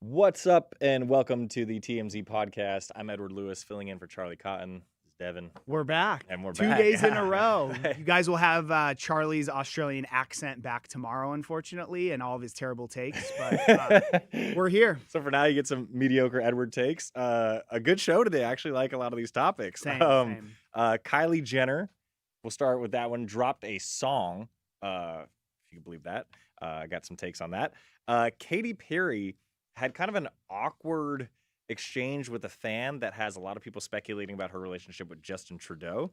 What's up, and welcome to the TMZ podcast. I'm Edward Lewis, filling in for Charlie Cotton. This is Devin. We're back. And we're 2 back. days in a Yeah. row. You guys will have Charlie's Australian accent back tomorrow, unfortunately, and all of his terrible takes. But we're here. So for now, you get some mediocre Edward takes. A good show today. I actually like a lot of these topics. Same. Kylie Jenner, we'll start with that one, dropped a song, if you can believe that. I got some takes on that. Katy Perry had kind of an awkward exchange with a fan that has a lot of people speculating about her relationship with Justin Trudeau.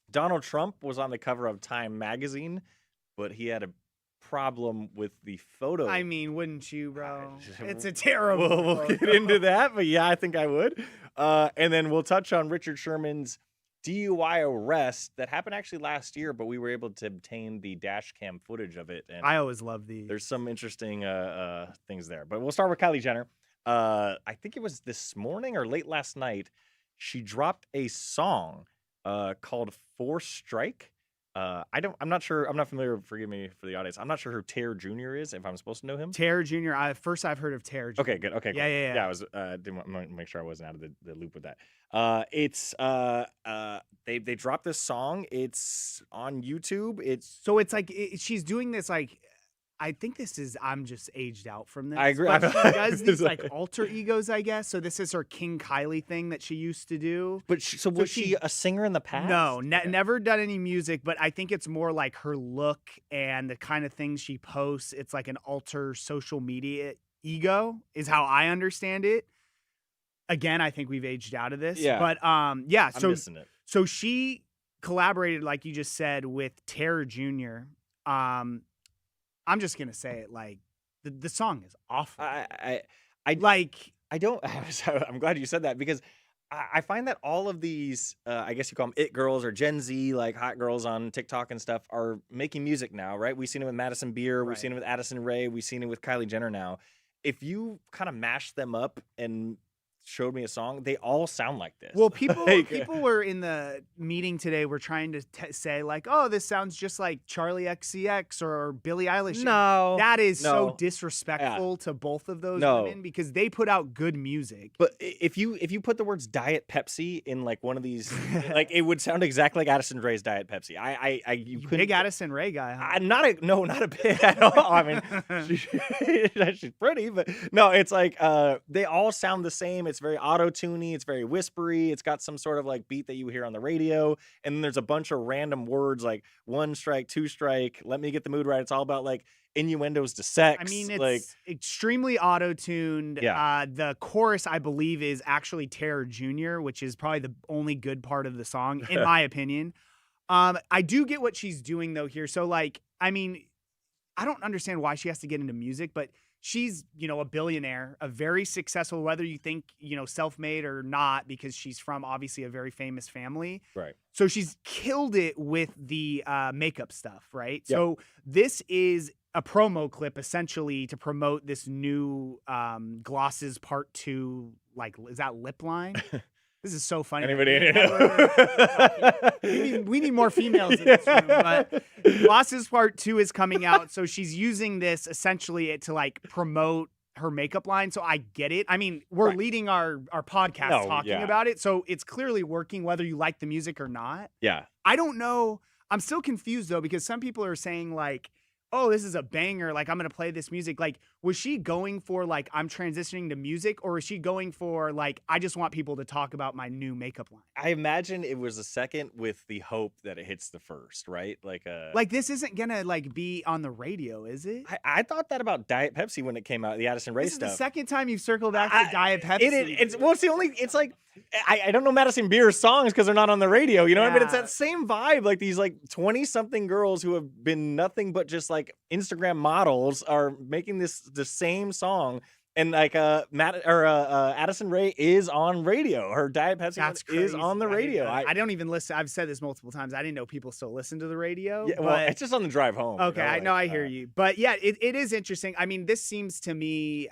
Donald Trump was on the cover of Time magazine, but he had a problem with the photo. I mean, wouldn't you, bro? It's a terrible We'll get into that, but yeah, I think I would. And then we'll touch on Richard Sherman's DUI arrest that happened actually last year, but we were able to obtain the dash cam footage of it. And I always love these. there's some interesting things there. But we'll start with Kylie Jenner. I think it was this morning or late last night. She dropped a song called Four Strike. I'm not sure. I'm not familiar. Forgive me for the audience. I'm not sure who Tear Jr. is. If I'm supposed to know him. Tear Jr. I've heard of Tear Jr. Okay, good. Okay, cool. Yeah. I was didn't want to make sure I wasn't out of the loop with that. They dropped this song. It's on YouTube. So it's like she's doing this like. I think I'm just aged out from this. I agree. But she does these like alter egos, I guess. So this is her King Kylie thing that she used to do. But was she a singer in the past? No, never done any music, but I think it's more like her look and the kind of things she posts. It's like an alter social media ego is how I understand it. Again, I think we've aged out of this. Yeah. But yeah, I'm missing it. so she collaborated, like you just said, with Tara Jr. I'm just gonna say it, like the song is awful. I don't. I'm glad you said that because I find that all of these, I guess you call them it girls or Gen Z, like hot girls on TikTok and stuff, are making music now, right? We've seen it with Madison Beer, we've seen it with Addison Rae, we've seen it with Kylie Jenner now. If you kind of mash them up and showed me a song, they all sound like this. Well, people were in the meeting today were trying to say like, oh, this sounds just like Charlie XCX or Billie Eilish. No, that is so disrespectful to both of those women because they put out good music. But if you put the words Diet Pepsi in like one of these, like it would sound exactly like Addison Rae's Diet Pepsi. You big Addison Rae guy, huh? Not a big at all. I mean, she's pretty, but no, it's like they all sound the same. It's very auto-tuney, it's very whispery, it's got some sort of like beat that you hear on the radio, and then there's a bunch of random words like one strike, two strike, let me get the mood right. It's all about like innuendos to sex. I mean, it's like extremely auto-tuned. Yeah. The chorus, I believe, is actually Tara Jr., which is probably the only good part of the song, in my opinion. I do get what she's doing though here. So like, I mean, I don't understand why she has to get into music, but she's, a billionaire, a very successful, whether you think, self-made or not, because she's from obviously a very famous family. Right. So she's killed it with the makeup stuff, right? Yep. So this is a promo clip essentially to promote this new Glosses Part 2, like, is that lip line? This is so funny. Anybody? We need more females in this room, but Glosses Part 2 is coming out. So she's using this essentially to like promote her makeup line. So I get it. I mean, we're leading our podcast talking about it. So it's clearly working whether you like the music or not. Yeah. I don't know. I'm still confused though, because some people are saying like, oh, this is a banger, like I'm going to play this music. Like, was she going for like, I'm transitioning to music, or is she going for like, I just want people to talk about my new makeup line? I imagine it was the second with the hope that it hits the first, right? Like this isn't going to like be on the radio, is it? I thought that about Diet Pepsi when it came out, the Addison Rae stuff. This is the second time you've circled back to Diet Pepsi. It's like, I don't know Madison Beer's songs because they're not on the radio, you know what I mean? It's that same vibe, like these like 20-something girls who have been nothing but just like Instagram models are making the same song, and like Addison Rae is on radio. Her Diet Pepsi is on the radio. I don't even listen. I've said this multiple times. I didn't know people still listen to the radio. Yeah, well, it's just on the drive home. Okay, I hear you. But yeah, it is interesting. I mean, this seems to me,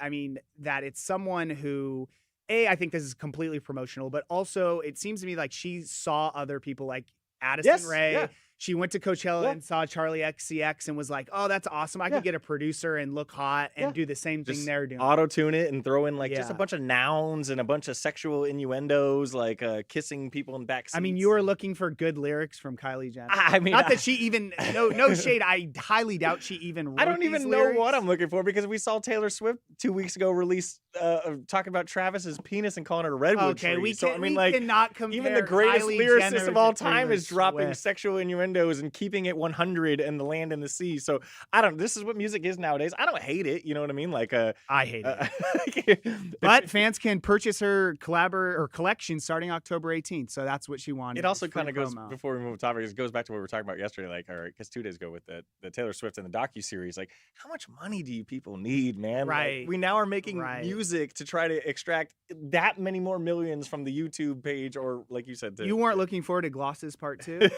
that it's someone who, I think this is completely promotional, but also it seems to me like she saw other people like Addison Rae. Yeah. She went to Coachella and saw Charlie XCX and was like, "Oh, that's awesome! I could get a producer and look hot and do the same thing they're doing. Auto tune it and throw in like just a bunch of nouns and a bunch of sexual innuendos, like kissing people in back seats. I mean, you were looking for good lyrics from Kylie Jenner. I mean, not that she even no shade. I highly doubt she even wrote I don't even know lyrics. what I'm looking for because we saw Taylor Swift 2 weeks ago release talking about Travis's penis and calling it a redwood tree. We so I mean, like, cannot compare. Even the greatest Kylie lyricist Jenner of all to time Taylor is dropping Swift. sexual innuendos and keeping it 100 and the land and the sea. So I don't. This is what music is nowadays. I don't hate it. You know what I mean? Like, I hate it. But fans can purchase her collection starting October 18th. So that's what she wanted. It also kind of goes, before we move to topic, it goes back to what we were talking about yesterday. Like, or I guess 2 days ago with the Taylor Swift and the docuseries. Like, how much money do you people need, man? Right. Like, we now are making music to try to extract that many more millions from the YouTube page, or like you said, you weren't looking forward to Glosses Part 2?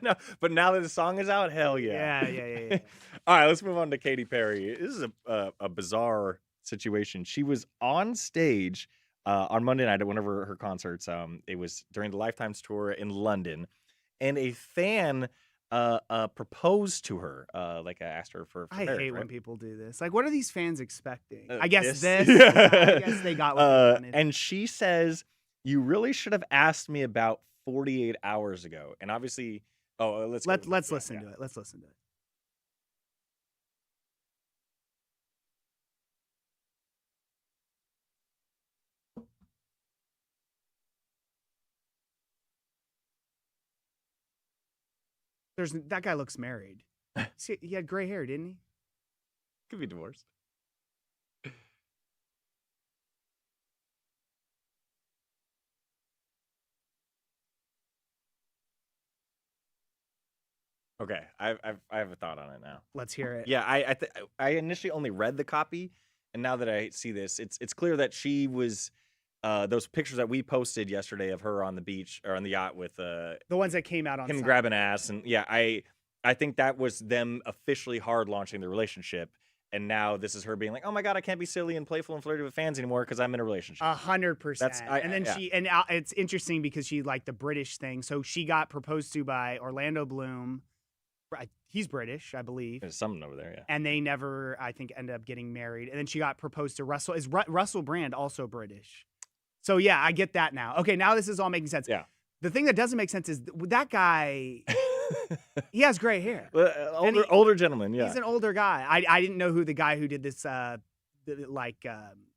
No, but now that the song is out, hell yeah. Yeah. All right, let's move on to Katy Perry. This is a bizarre situation. She was on stage on Monday night at one of her concerts. It was during the Lifetimes tour in London, and a fan proposed to her. Like, I asked her for I marriage, hate right? when people do this. Like, what are these fans expecting? I guess this. I guess they got what they wanted. And she says, "You really should have asked me about 48 hours ago." And obviously, let's listen to it. Let's listen to it. That guy looks married. See, he had gray hair, didn't he? Could be divorced. Okay, I have a thought on it now. Let's hear it. Yeah, I initially only read the copy, and now that I see this, it's clear that she was those pictures that we posted yesterday of her on the beach or on the yacht with the ones that came out on him grabbing ass, and yeah, I think that was them officially hard launching their relationship. And now this is her being like, "Oh my God, I can't be silly and playful and flirty with fans anymore because I'm in a relationship." 100%. And then it's interesting because she liked the British thing. So she got proposed to by Orlando Bloom. He's British, I believe. There's someone over there, yeah. And they never, I think, ended up getting married. And then she got proposed to Russell. Is Russell Brand also British? So yeah, I get that now. Okay, now this is all making sense. Yeah. The thing that doesn't make sense is that guy. He has gray hair. Older gentleman, yeah. He's an older guy. I didn't know who the guy who did this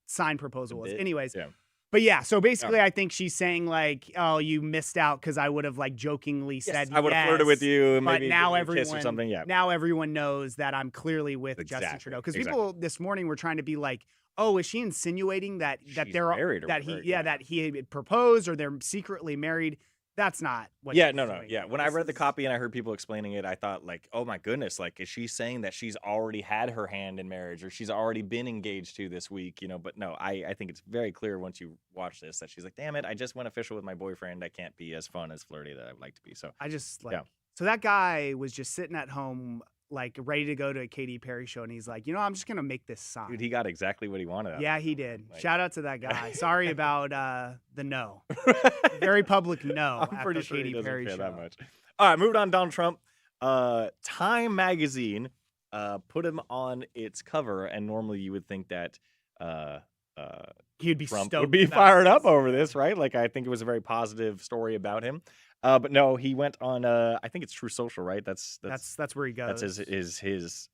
sign proposal was. Anyways. Yeah. But yeah, so basically I think she's saying like, "Oh, you missed out because I would have like jokingly said I would have flirted with you and but maybe now a kiss or something." Yeah. Now everyone knows that I'm clearly with Justin Trudeau. Because people this morning were trying to be like, "Oh, is she insinuating that they're married or that whatever, that he had proposed or they're secretly married?" That's not what Yeah, she's no. doing. Yeah. When I read the copy and I heard people explaining it, I thought like, "Oh my goodness, like, is she saying that she's already had her hand in marriage or she's already been engaged to this week?" You know, but no, I think it's very clear once you watch this that she's like, "Damn it, I just went official with my boyfriend. I can't be as fun as flirty that I would like to be." So I just like so that guy was just sitting at home like ready to go to a Katy Perry show, and he's like, "You know, I'm just gonna make this song." Dude, he got exactly what he wanted. Yeah, he did. Like, shout out to that guy. Sorry about the no. Very public no. I'm pretty sure Katy he doesn't Perry care show. that much. All right, moving on. Donald Trump. Time magazine put him on its cover, and normally you would think that he'd be Trump stoked would be about fired this. up over this, right? Like, I think it was a very positive story about him. But no, he went on. I think it's True Social, right? That's where he goes. That's his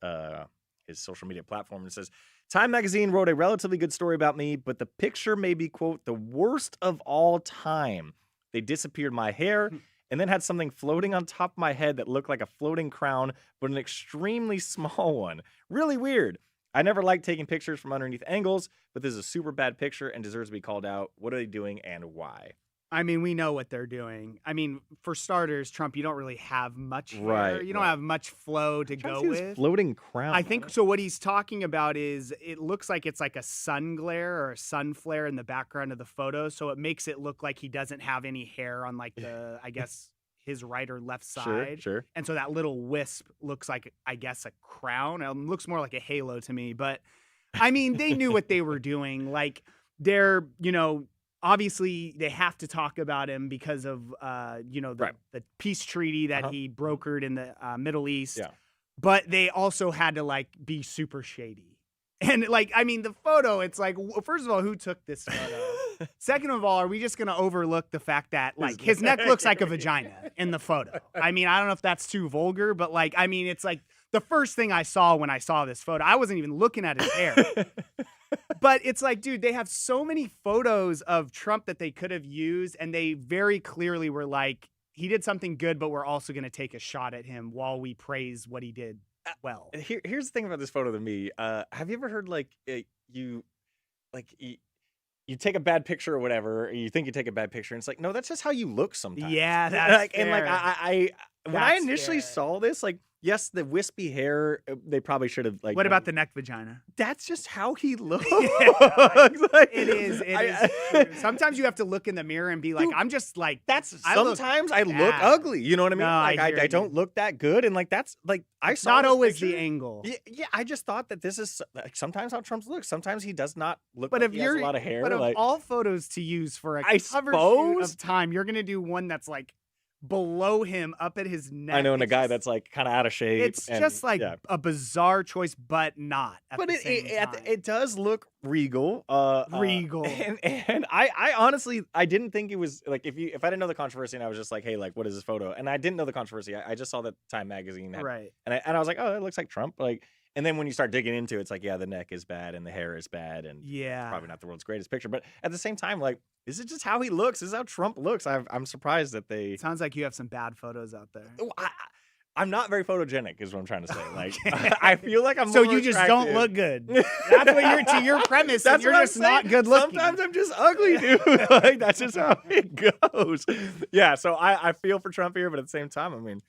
social media platform. It says, "Time magazine wrote a relatively good story about me, but the picture may be, quote, the worst of all time. They disappeared my hair and then had something floating on top of my head that looked like a floating crown, but an extremely small one. Really weird. I never liked taking pictures from underneath angles, but this is a super bad picture and deserves to be called out. What are they doing and why?" I mean, we know what they're doing. I mean, for starters, Trump, you don't really have much hair. Right, You don't have much flow to go with. Floating crown. I think so. What he's talking about is it looks like it's like a sun glare or a sun flare in the background of the photo. So it makes it look like he doesn't have any hair on like the, I guess, his right or left side. Sure. And so that little wisp looks like, I guess, a crown. It looks more like a halo to me. But I mean, they knew what they were doing. Like they're, obviously they have to talk about him because of the peace treaty that he brokered in the Middle East. Yeah. But they also had to like be super shady. And like, I mean, the photo, it's like, first of all, who took this photo? Second of all, are we just going to overlook the fact that like his neck looks like a vagina in the photo? I mean, I don't know if that's too vulgar, but like, I mean, it's like the first thing I saw when I saw this photo. I wasn't even looking at his hair. But it's like, dude, they have so many photos of Trump that they could have used, and they very clearly were like, he did something good, but we're also going to take a shot at him while we praise what he did well. Here's the thing about this photo to me. Have you ever heard like you take a bad picture or whatever, or you think you take a bad picture, and it's like, no, that's just how you look sometimes. Yeah, that's like, fair. and like when I initially saw this, like, yes, the wispy hair, they probably should have like. What about the neck vagina? That's just how he looks. Like, it is true. Sometimes you have to look in the mirror and be like, I'm just like, sometimes I look ugly. You know what I mean? No, like I don't look that good, and like that's like I saw not this always picture. the angle. Yeah, I just thought that this is like sometimes how Trump looks. Sometimes he does not look. But like if he has a lot of hair, but like, of all photos to use for a I cover suppose shoot of time, you're gonna do one that's like below him, up at his neck. I know, and a guy that's like kind of out of shape. It's just like a bizarre choice, but not. But it does look regal. Regal. And I honestly I didn't think it was like if I didn't know the controversy and I was just like, hey, like what is this photo? And I didn't know the controversy. I just saw that Time magazine had, right. And I was like, oh, it looks like Trump. Like, and then when you start digging into it, it's like, yeah, the neck is bad and the hair is bad and probably not the world's greatest picture. But at the same time, like, is it just how he looks? This is how Trump looks. I'm surprised that they. Sounds like you have some bad photos out there. I'm not very photogenic, is what I'm trying to say. Like, I feel like I'm. So more you just attractive. don't look good. That's what you're to your premise. That's you're what just I'm saying. not good looking. Sometimes I'm just ugly, dude. Like that's just how it goes. Yeah. So I feel for Trump here, but at the same time, I mean,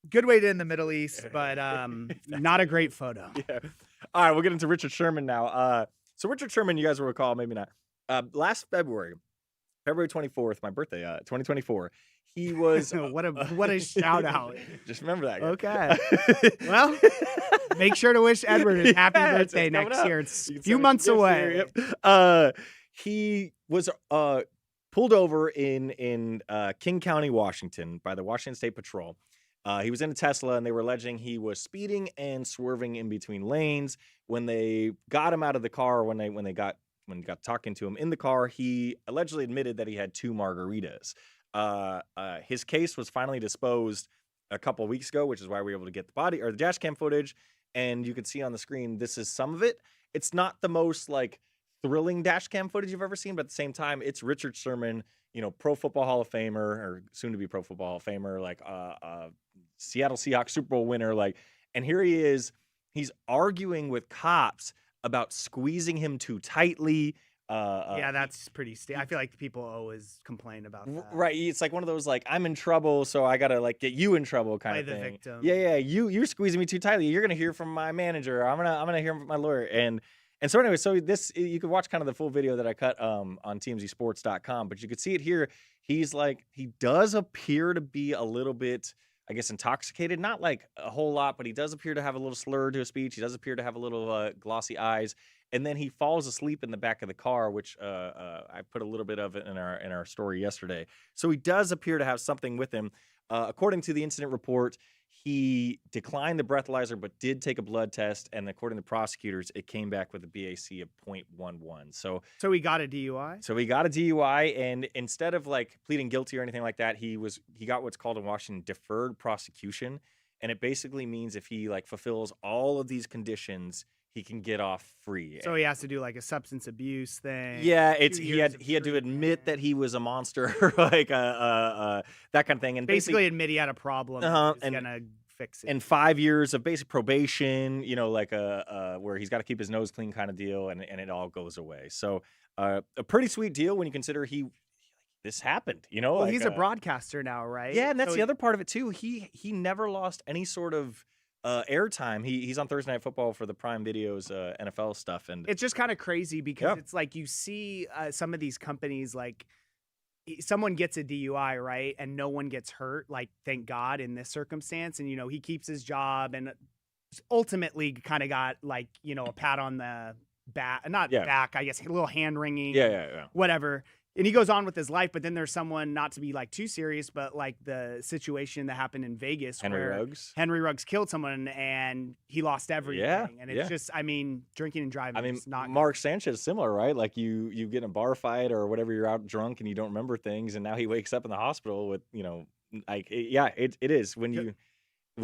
good way to end the Middle East, but not a great photo. Yeah. All right, we'll get into Richard Sherman now. So Richard Sherman, you guys will recall, maybe not. Last February 24th, my birthday, 2024. He was what a shout out. Just remember that. Okay. Well, make sure to wish Edward a happy birthday next year. It's a few months away. Yep. He was pulled over in King County, Washington, by the Washington State Patrol. He was in a Tesla, and they were alleging he was speeding and swerving in between lanes. When they got him out of the car, when they got talking to him in the car, he allegedly admitted that he had 2 margaritas. His case was finally disposed a couple of weeks ago, which is why we were able to get the dash cam footage. And you can see on the screen, this is some of it. It's not the most like thrilling dash cam footage you've ever seen, but at the same time, it's Richard Sherman, Pro Football Hall of Famer, or soon to be Pro Football Hall of Famer, like Seattle Seahawks Super Bowl winner, like, and here he is. He's arguing with cops about squeezing him too tightly. Yeah, that's pretty. I feel like people always complain about that. Right, it's like one of those like I'm in trouble, so I gotta like get you in trouble kind of thing. Play the victim. Yeah, you're squeezing me too tightly. You're gonna hear from my manager. I'm gonna hear from my lawyer. And so anyway, so this you could watch kind of the full video that I cut on TMZSports.com, but you could see it here. He's like he does appear to be a little bit, I guess, intoxicated, not like a whole lot, but he does appear to have a little slur to his speech. He does appear to have a little glossy eyes, and then he falls asleep in the back of the car, which I put a little bit of it in our story yesterday. So he does appear to have something with him. According to the incident report, he declined the breathalyzer, but did take a blood test, and according to prosecutors, it came back with a BAC of 0.11. So he got a DUI? So he got a DUI, and instead of like pleading guilty or anything like that, he got what's called in Washington deferred prosecution, and it basically means if he like fulfills all of these conditions, he can get off free. So he has to do like a substance abuse thing. Yeah, he had to admit that he was a monster, like that kind of thing, and basically admit he had a problem. And gonna fix it. And 5 years of basic probation, like where he's got to keep his nose clean kind of deal, and it all goes away. So a pretty sweet deal when you consider this happened. Well, like, he's a broadcaster now, right? Yeah, and that's the other part of it too. He never lost any sort of airtime. He's on Thursday Night Football for the Prime Video's NFL stuff, and it's just kind of crazy because it's like you see some of these companies, like someone gets a DUI, right, and no one gets hurt, like thank God in this circumstance, and he keeps his job and ultimately kind of got like a pat on the back, back, I guess a little hand wringing, yeah, whatever. And he goes on with his life, but then there's someone, not to be like too serious, but like the situation that happened in Vegas where Henry Ruggs killed someone and he lost everything. Yeah, and it's just, I mean, drinking and driving is not Mark Sanchez similar, right? Like you get in a bar fight or whatever, you're out drunk and you don't remember things, and now he wakes up in the hospital with, like, it is when you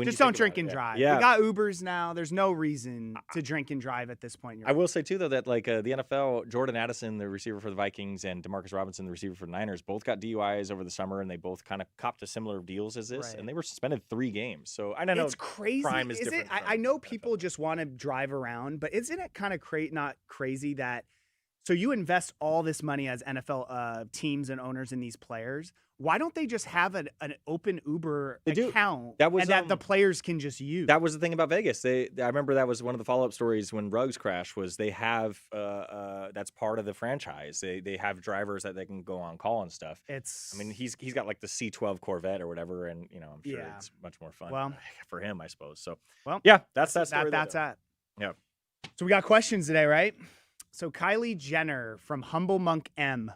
just don't drink and drive. Yeah. We got Ubers now. There's no reason to drink and drive at this point. I will say, too, though, that like the NFL, Jordan Addison, the receiver for the Vikings, and Demarcus Robinson, the receiver for the Niners, both got DUIs over the summer, and they both kind of copped to similar deals as this, and they were suspended 3 games. So I don't know. It's crazy. Crime is different. I know people just want to drive around, but isn't it kind of not crazy that so you invest all this money as NFL teams and owners in these players? Why don't they just have an open Uber account that the players can just use? That was the thing about Vegas. I remember that was one of the follow-up stories when Ruggs crashed was they have that's part of the franchise. They have drivers that they can go on call and stuff. He's got like the C12 Corvette or whatever, and I'm sure it's much more fun for him, I suppose. So that's that story. That's that. Yeah. So we got questions today, right? So Kylie Jenner from Humble Monk M.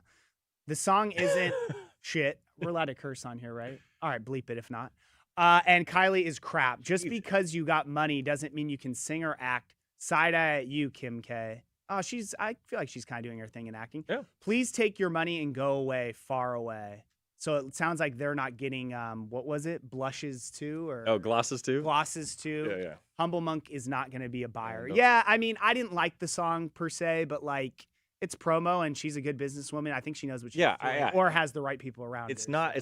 The song isn't shit. We're allowed to curse on here, right? All right, bleep it if not. And Kylie is crap. Just because you got money doesn't mean you can sing or act. Side eye at you, Kim K. Oh, I feel like she's kind of doing her thing in acting. Yeah. Please take your money and go away, far away. So it sounds like they're not getting, what was it? Blushes too? Glosses too? Glosses too. Yeah. Humble Monk is not going to be a buyer. Yeah, I mean, I didn't like the song per se, but like, it's promo, and she's a good businesswoman. I think she knows what she's doing, or has the right people around. It's not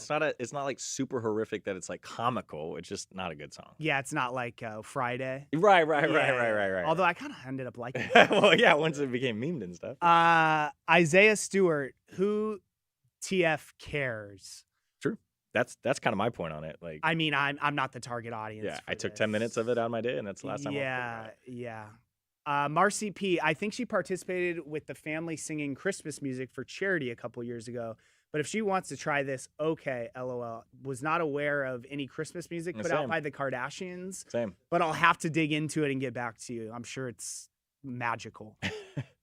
like super horrific that it's like comical. It's just not a good song. Yeah, it's not like Friday. Right. Although I kind of ended up liking it. Well, yeah, once it became memed and stuff. Isaiah Stewart, who TF cares? True. That's kind of my point on it. Like, I mean, I'm not the target audience. Yeah, I took 10 minutes of it out of my day, and that's the last time. Yeah. Marcy P, I think she participated with the family singing Christmas music for charity a couple years ago. But if she wants to try this, okay, LOL. Was not aware of any Christmas music put out by the Kardashians. Same. But I'll have to dig into it and get back to you. I'm sure it's magical.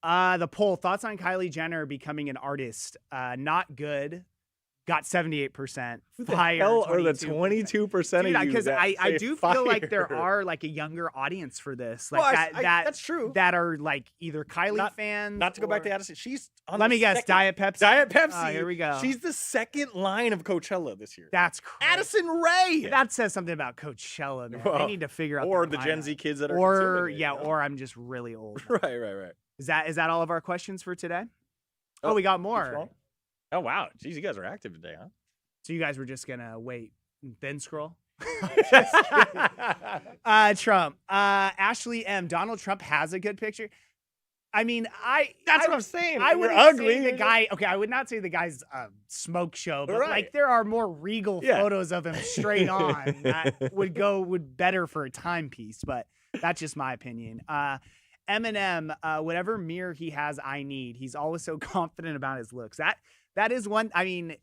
The poll, thoughts on Kylie Jenner becoming an artist? Not good. Got 78%. Who the hell are the 22% of you? Because I do feel like there are like a younger audience for this. Like that's true. That are like either Kylie fans. Not to go back to Addison. She's on Let me guess, Diet Pepsi. Diet Pepsi. Here we go. She's the second line of Coachella this year. That's crazy. Addison Rae. That says something about Coachella, man. They need to figure out. Or the Gen Z kids that are. Or I'm just really old. Right. Is that all of our questions for today? Oh, we got more. Oh, wow. Jeez, you guys are active today, huh? So you guys were just going to wait and then scroll? Trump. Ashley M. Donald Trump has a good picture. I mean, That's what I'm saying. I would ugly. The guy. Okay, I would not say the guy's a smoke show, but like there are more regal photos of him straight on that would better for a timepiece. But that's just my opinion. Eminem, whatever mirror he has, I need. He's always so confident about his looks. That is one. I mean,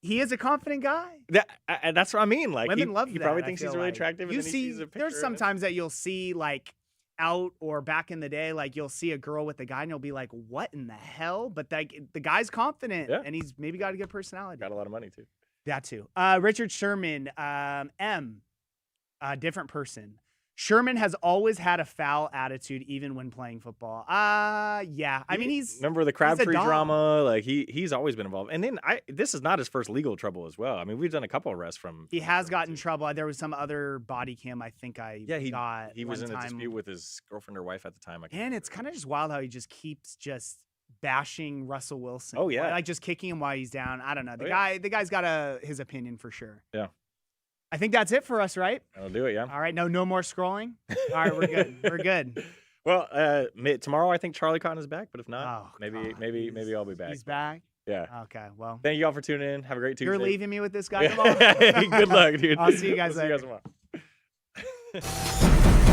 he is a confident guy. That's what I mean. Like women love he that. probably thinks he's really attractive. You see, there's sometimes that you'll see like out or back in the day, like you'll see a girl with a guy and you'll be like, "What in the hell?" But the guy's confident and he's maybe got a good personality. Got a lot of money too. That too. Richard Sherman, different person. Sherman has always had a foul attitude, even when playing football. Yeah. I mean, remember the Crabtree drama. Like he's always been involved. And then this is not his first legal trouble as well. I mean, we've done a couple arrests from. He has gotten in trouble. There was some other body cam I think he got. He was in a dispute with his girlfriend or wife at the time. And it's kind of just wild how he just keeps bashing Russell Wilson. Oh yeah, like just kicking him while he's down. I don't know. The guy's got his opinion for sure. Yeah. I think that's it for us, right? I'll do it, yeah. All right, no more scrolling? All right, we're good. We're good. Well, tomorrow I think Charlie Cotton is back, but if not, maybe I'll be back. He's back? Yeah. Okay, well. Thank you all for tuning in. Have a great Tuesday. You're leaving me with this guy tomorrow? Good luck, dude. I'll see you guys later. See you guys tomorrow.